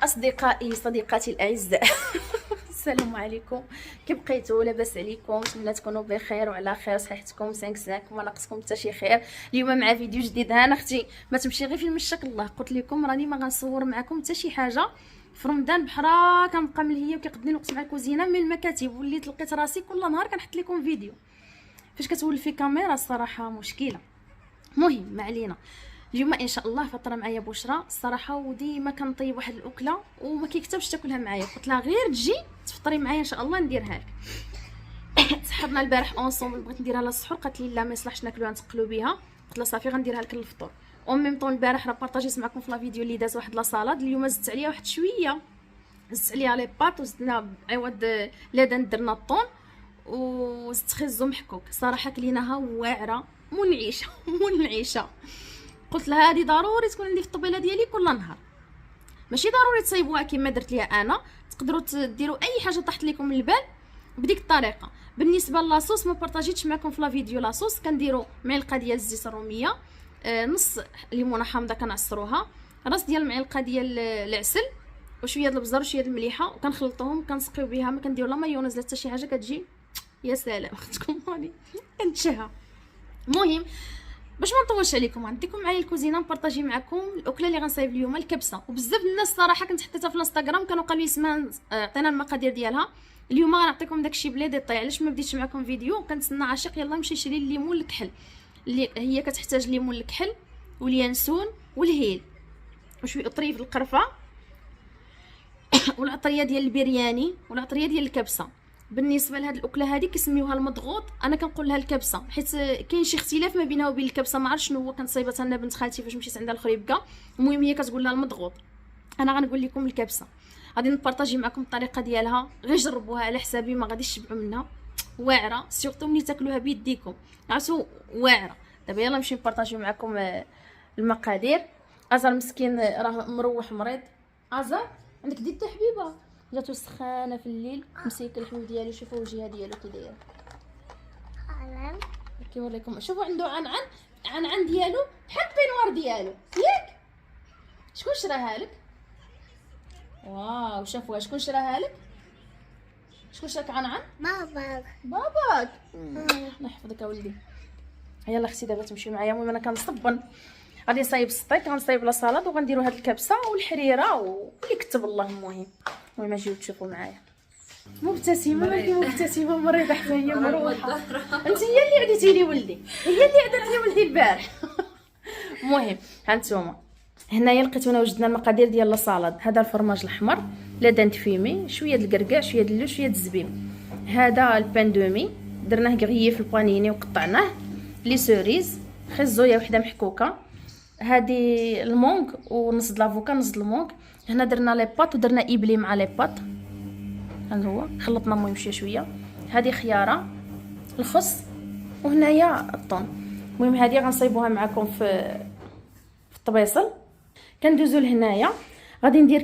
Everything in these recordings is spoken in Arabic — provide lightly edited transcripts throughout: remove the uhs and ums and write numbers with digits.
اصدقائي صديقاتي الاعزاء السلام عليكم. كي بقيتوا؟ لاباس عليكم؟ نتمنى تكونوا بخير وعلى خير، صحتكم سانكساك وما ناقصكم حتى شي خير. اليوم مع فيديو جديد. ها انا اختي ما تمشي غير فين مشاك الله، قلت لكم راني ما غنصور معكم حتى شي حاجه في رمضان، بحرا كنبقى ملهيه وكيقضي الوقت مع الكوزينه من المكاتب، وليت لقيت راسي كل نهار كنحط لكم فيديو. فاش كتولفي كاميرا الصراحه مشكله. المهم ما علينا، اليوم ان شاء الله فطره معايا بشرى الصراحه، وديما كنطيب واحد الاكله وما كيكتبش تاكلها معايا، قلت لها غير تجي تفطري معايا ان شاء الله نديرها لك. تسحرنا البارح اونصومبل، بغيت نديرها للسحور، قالت لي لا ما يصلحش ناكلوها نتقلوا بها، قلت لها صافي غنديرها لك للفطور. ميم طون البارح راه بارطاجيت معكم في لا فيديو اللي داز واحد لا سالاد، اليوم زدت عليها واحد شويه، زدت عليها لي باط وزدنا عوض لادان درنا الطون وزدت خيزو محكوك. صراحه كليناها واعره منعشه منعشه. قلت لها هذه ضروري تكون عندي في الطبيله ديالي كل نهار، ماشي ضروري تصايبوها كما درت ليها انا، تقدروا ديروا اي حاجه طاحت لكم من البال بديك الطريقه. بالنسبه لاصوص ما بارطاجيتش معكم في لا فيديو لاصوص، كنديروا معلقه ديال الزيت الروميه، نص ليمونه حامضه كنعصروها، راس ديال معلقه ديال العسل وشويه د البزر وشويه د المليحه، وكنخلطوهم كنسقيو بها، ما كنديروا لا مايونيز لا حتى شي حاجه، كتجي يا سلام اختكم راني كنتشهى. المهم باش ما نطولش عليكم غنديكم معايا الكوزينه نبارطاجي معكم الاكله اللي غنصايب اليوم، الكبسه. وبزاف الناس الصراحه كنت حطيتها في الانستغرام كانوا قالوا لي اسمان عطينا المقادير ديالها. اليوم غنعطيكم داكشي بلي ديطاي. علاش ما بديتش معكم فيديو؟ كنتسنى عاشق يلا نمشي نشري الليمون الكحل، اللي هي كتحتاج الليمون الكحل واليانسون والهيل وشويه طريف القرفه والعطريه ديال البرياني والعطريه ديال الكبسه. بالنسبه لهاد الاكله هذه كيسميوها المضغوط، انا كنقول لها الكبسه حيت كاين شي اختلاف ما بينها وبين الكبسه، ما عرفت شنو هو. كانت صايبتها لنا بنت خالتي فاش مشيت عندها الخريبكه، المهم هي كتقول لها المضغوط، انا غنقول لكم الكبسه. غادي نبارطاجي معكم الطريقه ديالها، غير جربوها على حسابي ما غاديش تشبعوا منها، واعره سيرتو ملي تاكلوها بيديكم عرفتوا واعره. دابا يلا نمشي نبارطاجي معكم المقادير. ازر مسكين راه مروح مريض. ازر عندك ديت حبيبه جاتو سخانه في الليل، مسيك الحمل ديالو، شوفوا الوجهه ديالو كي داير. كيوريكم شوفوا عنده عن ديالو بحال البينوار ديالو ياك. شكون شراها لك؟ واو شافوها شكون شراها لك؟ شكون شراك عن باباك الله يحفظك اولدي. يلا اختي دابا تمشي معايا. المهم انا كنصبن، غادي نصايب السطيك، غنصايب لا صالاد، وغنديروا هاد الكبسه والحريره واللي كتب الله. المهم اجيو تشوفوا معايا. مبتسمه مالكي مبتسمه مريضه حتى هي مروحه. انت هي اللي عديتي لي ولدي، هي اللي عدات لي ولدي البارح. المهم ها نتوما هنايا لقيتونا وجدنا المقادير ديال لا صالاد. هذا الفرماج الاحمر لا دانت فيمي، شويه د الكركاع، شويه د اللوز، شويه د الزبيب. هذا البان دومي درناه كغيي في البانيني وقطعناه. لي سوريز خزويه وحده محكوكه. هذه المونغ ونص د لافوكا نص د المونغ. هنا درنا لي باط ودرنا ابلي مع لي باط، هذا هو خلطنا المهم شويه. هذه خياره الخس وهنايا الطون. المهم هذه غنصايبوها معكم في الطبيصل. كندوزو لهنايا غادي ندير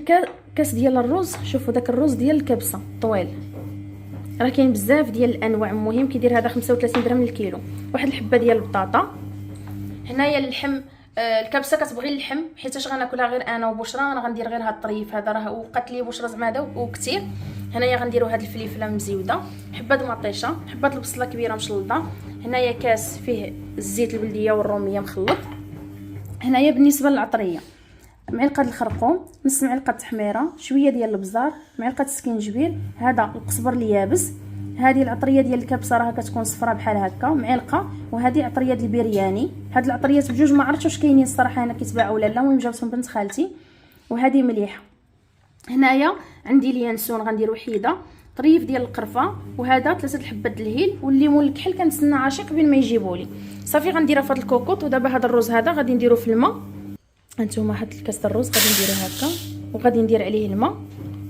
كاس ديال الرز. شوفوا داك الرز ديال الكبسه طويل، راه كاين بزاف ديال الانواع. المهم كيدير هذا 35 درهم للكيلو. واحد الحبه ديال البطاطا. هنايا اللحم، الكبسه كتبغي اللحم حيتاش غناكلها غير انا وبشرى، انا غندير غير هاد الطريف هذا، راه وقات لي بشرى زعما هذا وكثير. هنايا غنديروا هاد الفلفله مزيوده، حبه د مطيشه، حبه البصله كبيره مشلضه. هنايا كاس فيه الزيت البلديه والروميه مخلط. هنايا بالنسبه للعطريه معلقه الخرقوم، نص معلقه تحميره، شويه ديال البزار، معلقه سكينجبير، هذا القزبر اليابس. هذه العطريه ديال الكبسه راها كتكون صفراء بحال هكا معلقه. وهذه عطريه ديال البرياني. هاد العطريات بجوج ما عرفتش واش كاينين الصراحه هنا كيتباعوا ولا لا، المهم جابتهم بنت خالتي. وهذه مليحه. هنايا عندي اليانسون غندير وحيده، طريف ديال القرفه، وهذا 3 الحبات د الهيل والليمون الكحل. كنتسنى عاشق بين ما يجيبوا لي صافي غنديرها في هذا الكوكوط. ودابا هذا الرز هذا غادي نديرو في الماء. هانتوما هاد الكاس الرز غادي نديرو هكا وغادي ندير عليه الماء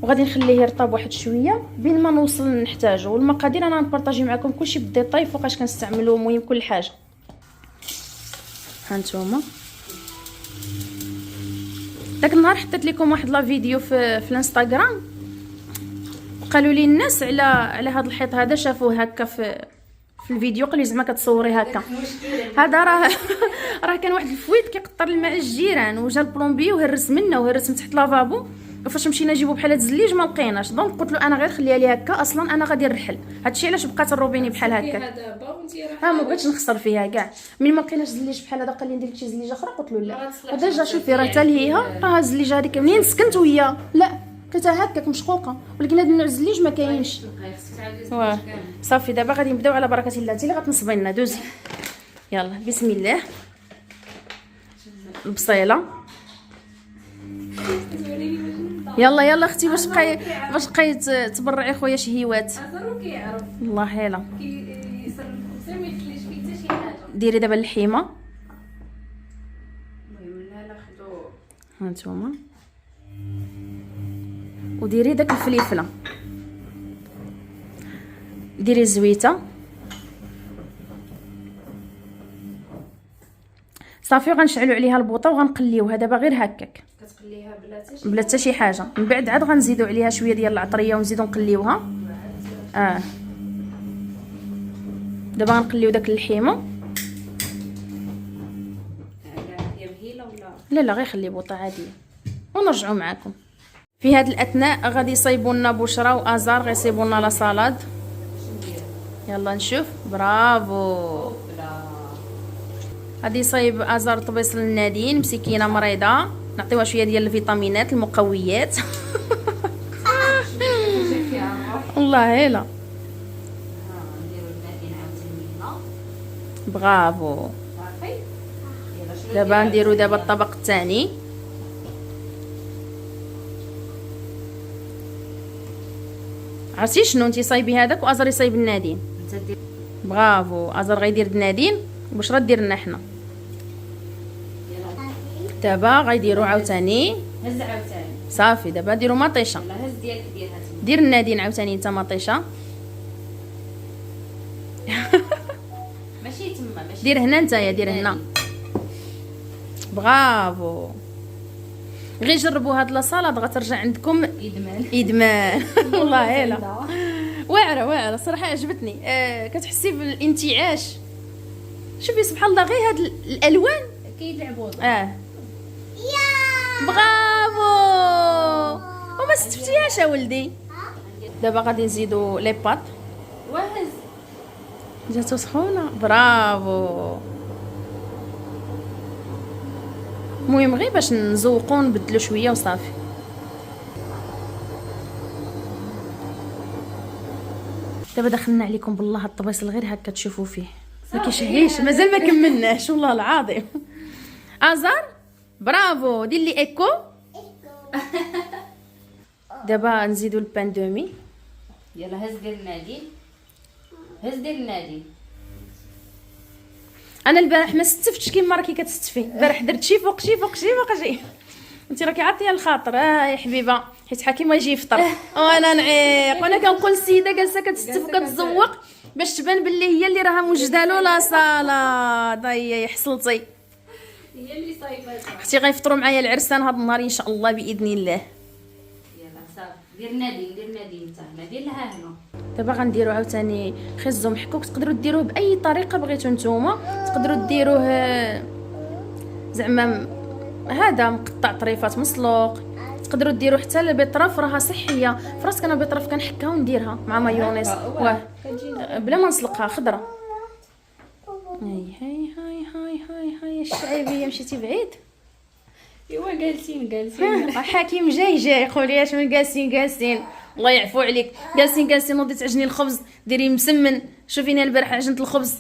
وغادي نخليه يرطب واحد شويه بين ما نوصل نحتاجو. والمقادير انا نبارطاجي معكم كلشي بالديطاي فوقاش كنستعملو، المهم كل حاجه. هانتوما داك النهار حطيت لكم واحد لا فيديو في الانستغرام، قالوا لي الناس على هذا الحيط هذا، شافوه هكا في الفيديو، قال لي زعما كتصوري هكا. هذا راه كان واحد الفويت كيقطر الماء الجيران، وجا البلومبي وهرس منه وهرس من تحت لافابو وفاش مشينا نجيبو بحال هاد الزليج ما لقيناش، دونك قلت له انا غير خليها لي هكا، اصلا انا غادي نرحل، هادشي علاش بقات الروبيني بحال هكا. ما بغيتش نخسر فيها كاع. ملي ما لقيناش زليج بحال هذا قال لي ندير لك شي زليجه اخرى، قلت له لا. وديجا شوفي راه تالهيها، راه الزليجه هذيك منين سكنت وهي لا لقيتها هكاك مشقوقه، ولكن هذا النوع الزليج ما كاينش. واه صافي دابا غادي نبداو على بركه الله. انت اللي غتنصبي لنا، دوزي يلا بسم الله. البصيله يلا يلا اختي، باش بقاي تبرعي خويا شهيوات. الله يلا ديري دابا اللحيمه. هانتوما وديري داك الفليفله، ديري الزويته صافي. غنشعلوا عليها البوطه وغنقليوها دابا غير هكاك، كتقليها بلا حتى شي حاجه. من بعد عاد غنزيدوا عليها شويه ديال العطريه ونزيدوا نقليوها. دابا غنقليو داك اللحيمه. لا غير خلي بوطه عاديه ونرجعوا معكم. في هذا الاثناء غادي يصايبوا لنا بشرى وازار غيصيبوا لنا لا سالاد. يلا نشوف. برافو. غادي يصايب ازار طبيص للنادين، مسكينه مريضه، نعطيوها شويه ديال الفيتامينات المقويات. والله هلا برافو. دابا نديرو دابا الطبق الثاني. عرفتي شنو، انتي صايبي هذاك وازر يصايب النادين. برافو. ازر غيدير النادين وبشرى دير لنا حنا. دابا غيديروا عاوتاني. هز عاوتاني صافي. دابا ديروا مطيشه. لا هز ديالك ديرها. دير النادين عاوتاني انت مطيشه. ماشي تما، ماشي دير هنا نتايا، دير هنا. برافو. غير جربوا هاد لاصالاد غترجع عندكم ادمان. والله هلا واعره صراحه عجبتني. كتحسي بالانتعاش. شوفي سبحان الله غير هاد الالوان كيلعبوا. برافو. وما استفتيهاش ولدي. دابا غادي نزيدو لي باط. واهز جاتو سخونه. برافو. المهم غير باش نزوقو نبدلو شويه وصافي. دابا دخلنا عليكم بالله الطبيص غير هكا تشوفوا فيه ما كيشهيش، مازال ما كملناش والله العظيم. ازار برافو. دير لي ايكو. دابا نزيدو البان دومي. يلا هز ديال النادي، هز ديال النادي. انا البارح ما استفتش كيما راكي كتستفي. البارح درت شي فوق شي فوق شي فوق شي. انت راكي عاطيه الخاطر. يا حبيبه حيت حكيم يجي يفطر وانا نعيق، وانا كنقول السيده جالسه كتستف وكتزوق باش تبان باللي هي اللي راها موجده له لا صالاد. هي حصلتي، هي اللي صايبه. اختي غيفطروا معايا العرسان هذا النهار ان شاء الله باذن الله. يلا صافي دير نادي، دير نادي انت هنا، دير لها هنا. دابا غنديروا عاوتاني خزو محكوك. تقدروا ديروه باي طريقه بغيتو نتوما. تقدروا ديروه زعما هذا مقطع طريفات مسلوق. تقدروا ديروا حتى البيطراف راها صحيه. فراسك انا بيطراف كنحكها ونديرها مع مايونيز واه بلا ما نسلقها خضره. هاي الشعيبيه مشيتي بعيد. ايوا جالسين حكيم جاي يقول اش من جالسين. الله يعفو عليك. جالسين وضيت عجني الخبز ديري مسمن. شوفيني البارح عجنت الخبز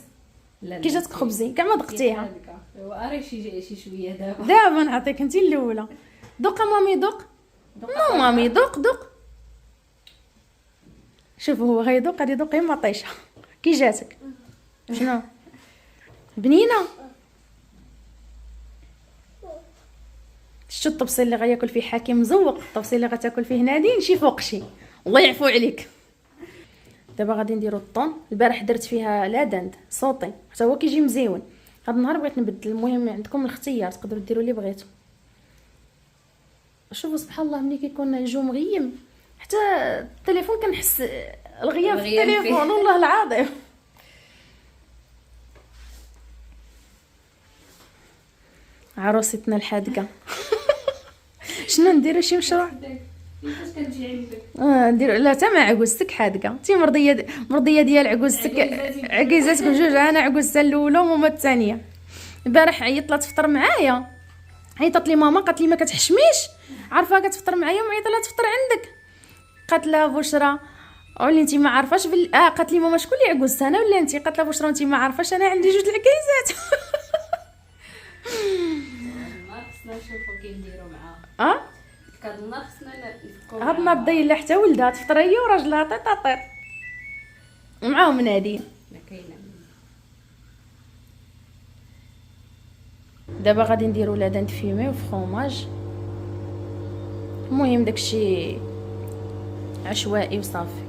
كي جاتك خبزي كاع ما دقتيها. اري شي شويه. دابا نعطيك انت الاولى. دوق مامي دوق. نو مامي دوق. شوف هو غيدوق غادي يدوق غير مطيشه. كي جاتك شنو بنينه؟ شتو الطبسيل اللي غياكل فيه حكيم مزوق، الطبسيل اللي غتاكل فيه نادين شي فوق شي. الله يعفو عليك. دابا غادي نديرو الطون. البارح درت فيها لا دند صوتي حتى هو كيجي مزيون. هاد النهار بغيت نبدل. المهم عندكم الاختيار، تقدروا ديروا اللي بغيتو. شوفوا سبحان الله ملي كيكون الجو مغيم حتى التليفون كنحس الغياب في التليفون والله العظيم. عروستنا الحادقه. شنو نديرو شي مشروع؟ كيفاش كتجي عندك؟ ندير لا حتى مع عكوزتك حادقه، انت مرضيه ديال عكوزتك، عكيزاتك بجوج، انا عكوزتها الاولى وماما الثانيه. البارح عيطت لا تفطر معايا، عيطت لي ماما قالت لي ما كتحشميش، عارفه كتفطر معايا ومعيطه لا تفطر عندك. قالت لها بشرى قولي انت ما عارفاش قالت لي ماما شكون اللي عكوزتها انا ولا انت؟ قالت لها بشرى انت ما عارفاش انا عندي جوج العكيزات. ما خصنا نشوفو كي نديرو معاها. هاد النهار خصنا نفكو هاد النهار ضيع حتى ولدها تفطر هي وراجلها طيط معاهم نادين. ما كاينه. دابا غادي نديرو لا دانت فيمي وفرomage، المهم داكشي عشوائي وصافي.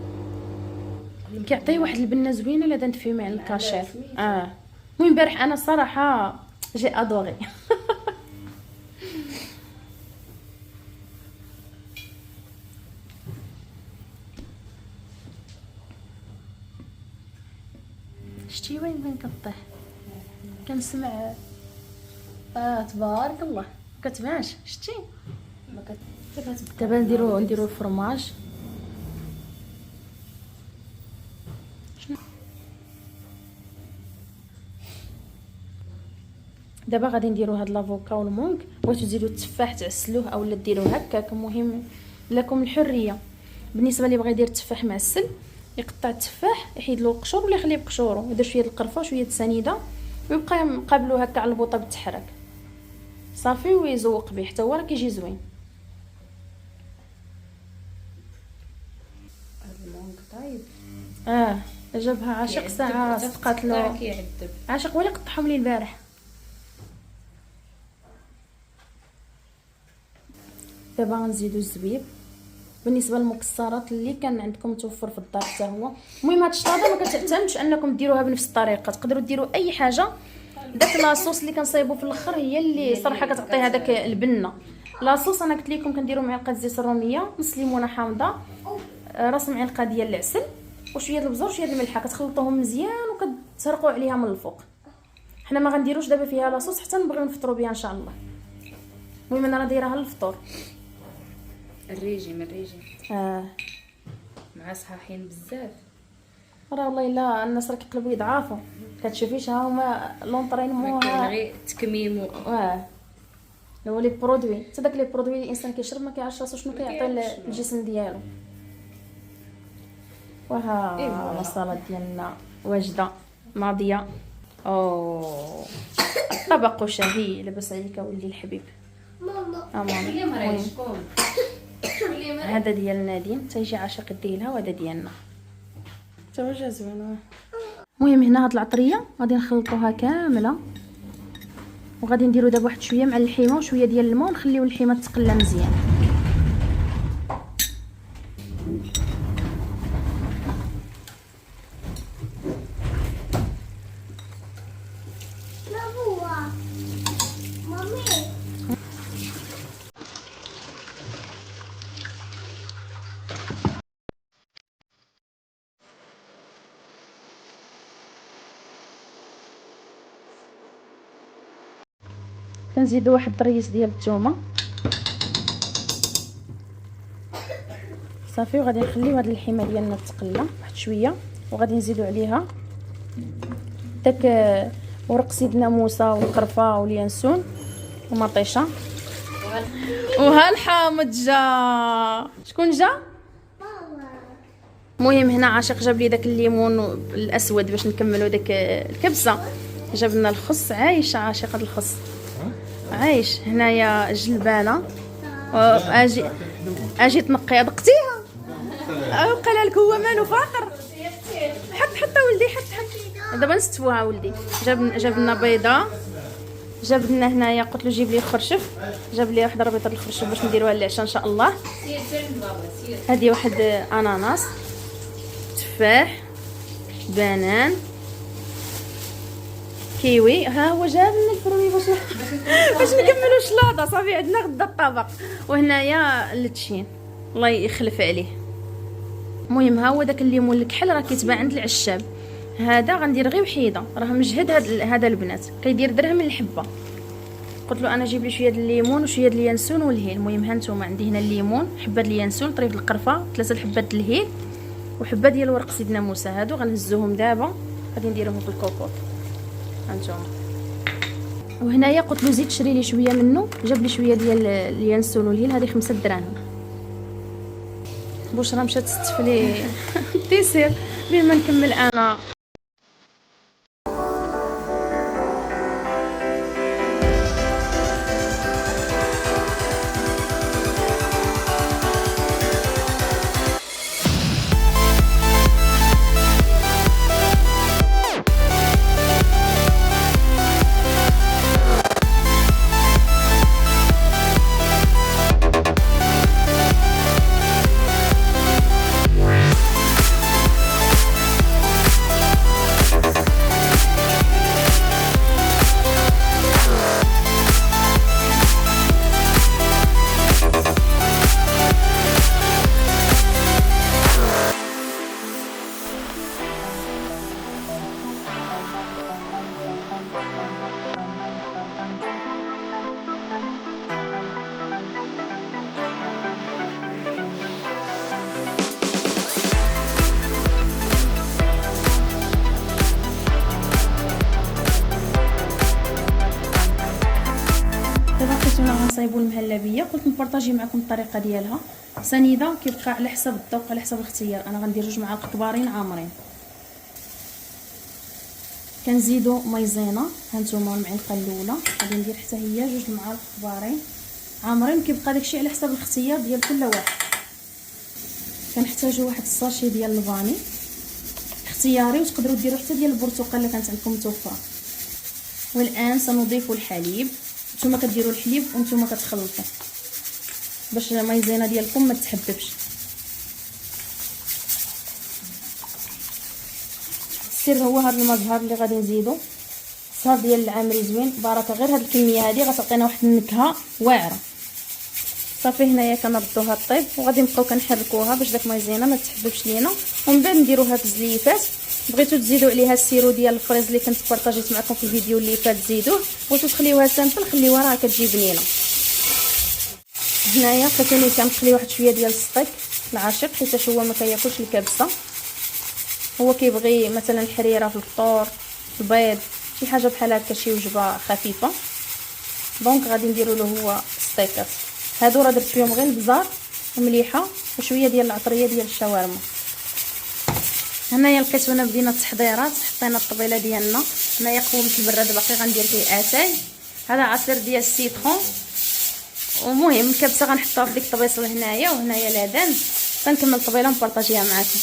كيعطي واحد البنه زوينه لا دانت فيمي على الكاشير. المهم امبارح انا الصراحه جي ادوري. شتي وين كطيح كنسمع. تبارك الله كتبانش شتي. دابا نديرو الفرماج. دابا غادي نديرو هاد لافوكا والمونغ، بغيتو تزيدو التفاح تعسلوه اولا ديروه هكاك، المهم لكم الحريه. بالنسبه اللي بغى يدير التفاح معسل يقطع التفاح يحيد له القشور ولا يخليه بقشورو، يدير شويه القرفه وشويه السنيده ويبقى مقابلو هكا على البوطه بالتحرك صافي، ويزوق به حتى هو راه كيجي زوين. المونغ طايب. جابها عاشق ساعه صدقات له كيعذب عاشق، ولا قطعهم لي البارح. دابا غنزيدو الزبيب. بالنسبه للمكسرات اللي كان عندكم متوفر في الدار حتى هو. المهم هاد الشطاده ما كتعتمدش انكم ديروها بنفس الطريقه، تقدروا ديروا اي حاجه. داك لاصوص اللي كنصايبو في الاخر هي اللي صراحه كتعطي هذاك البنه. لاصوص انا قلت لكم كنديروا معلقه زيت الروميه، نص ليمونه حامضه، راس معلقه ديال العسل وشويه البزر وشويه الملحه، كتخلطوهم مزيان وكتسرقوا عليها من الفوق. حنا ما غنديروش دابا فيها لاصوص حتى نبغيو نفطروا بها ان شاء الله. المهم انا راه دايرها للفطور. الريجيم مع صحاحين بزاف. راه والله الا الناس راه كيقلبوا يضعافوا، كتشوفيش ها هما لونطرينمون غير تكميم هو لي برودوي، حتى داك لي برودوي اللي الانسان كيشرب ما كيعرفش راسو شنو كيعطي الجسم ديالو. وها الصلاه ديالنا واجده ناضيه. طبق شهي لاباس عليك ولدي الحبيب. ماما اليوم راه شكون هذا ديال نادين تيجي عاشق ديالها، وهذا ديالنا توجه زوين. المهم هنا هاد العطريه غادي نخلطوها كامله، وغادي نديرو دابا واحد شويه مع اللحيمه وشويه ديال الماء ونخليو اللحيمه تقلى مزيان. كنزيدو واحد الريس ديال الثومه صافي، وغادي نخليو هاد اللحيمه ديالنا تقلى واحد شويه، وغادي نزيدو عليها داك ورق سيدنا موسى والقرفه واليانسون ومطيشه. وها الحامض جا. شكون جا؟ المهم هنا عاشق جاب لي داك الليمون الاسود باش نكملوا داك الكبسه. جاب لنا الخص، عايش عاشق هذا الخص، عايش هنايا الجلبانه. اجي تنقي دقتيها قال لك هو مالو فاقر. حط ولدي حط دابا نستفوها ولدي. جاب لنا بيضه، جاب لنا هنايا قلت له جيب لي خرشف، جاب لي واحد ربيطه الخرشف باش نديروها للعشاء ان شاء الله. هذه واحد اناناس، تفاح، بنان، كيوي. ها هو جاب لنا الفروي باش نكملوا الشلاضه صافي. عندنا غدا الطبق. وهنايا اللتشين الله يخلف عليه. المهم ها هو داك الليمون الكحل راه كيتباع عند العشاب. هذا غندير غير وحيده، راه مجهد هذا البنات كيدير درهم من الحبه. قلت له انا جيب لي شويه د الليمون وشويه د اليانسون والهيل. المهم ها نتوما عندي هنا الليمون، حبه د اليانسون، طريف القرفه، 3 الحبات د الهيل وحبه ديال ورق سيدنا موسى. هادو غنهزوهم دابا غادي نديرهم في الكوكوط. ها نتوما. وهنايا قلت له زيد شري لي شويه منه، جاب لي شويه ديال اليانسون والهيل، هذه 5 دراهم. بشرى مشات تستفلي تيسير بين ما نكمل انا. غنصايبوا المهلبيه. قلت نبارطاجي معكم الطريقه ديالها سنيده، كيبقى على حسب الذوق على حسب الاختيار. انا غندير 2 معالق كبارين عامرين، كنزيدوا مايزينا. ها نتوما المعلقه الاولى غادي ندير حتى هي 2 معالق كبارين عامرين. كيبقى داكشي على حسب الاختيار ديال كل واحد. كنحتاجوا واحد الساشي ديال الفاني اختياري، وتقدروا ديروا حتى ديال البرتقال اللي كانت عندكم متوفره. والان سنضيف الحليب. نتوما كديروا الحليب وانتوما كتخلطوا باش المايزينا ديالكم ما تحببش. السر هو هذا المزهر اللي غادي نزيدو، الزهر ديال العامري زوين بركه. غير هاد الكميه هذه غتعطينا واحد النكهه واعره. صافي هنايا كنردوها طيب وغادي نبقاو كنحركوها باش داك المايزينا ما تحببش لينا. ومن بعد نديروها في الزليفات. بغيتو تزيدوا عليها السيرو ديال الفريز اللي كنت بارطاجيت معكم في الفيديو اللي فات زيدوه. بغيتو تخليوها سامبل خليوها راه كتجي بنينه. هنايا فتاني كنخلي واحد شويه ديال السطيك العاشق، حيت هو ما كياكلش الكبسه، هو كيبغي مثلا الحريره في الفطور، البيض، شي حاجه بحال هكا، شي وجبه خفيفه. دونك غادي نديروا له هو ستيكات. هادو راه درت فيهم غير البزار ومليحه وشويه ديال العطريه ديال الشاورما. هنايا لقيت وانا بدينا التحضيرات، حطينا الطبيله ديالنا. هنايا قومه البراد باقي غندير فيه اتاي، هذا عصير ديال السيترون. ومهم الكبسه غنحطها في ديك الطبيصه هنايا، وهنايا لادان. غنكمل الطبيله نبارطاجيها معكم.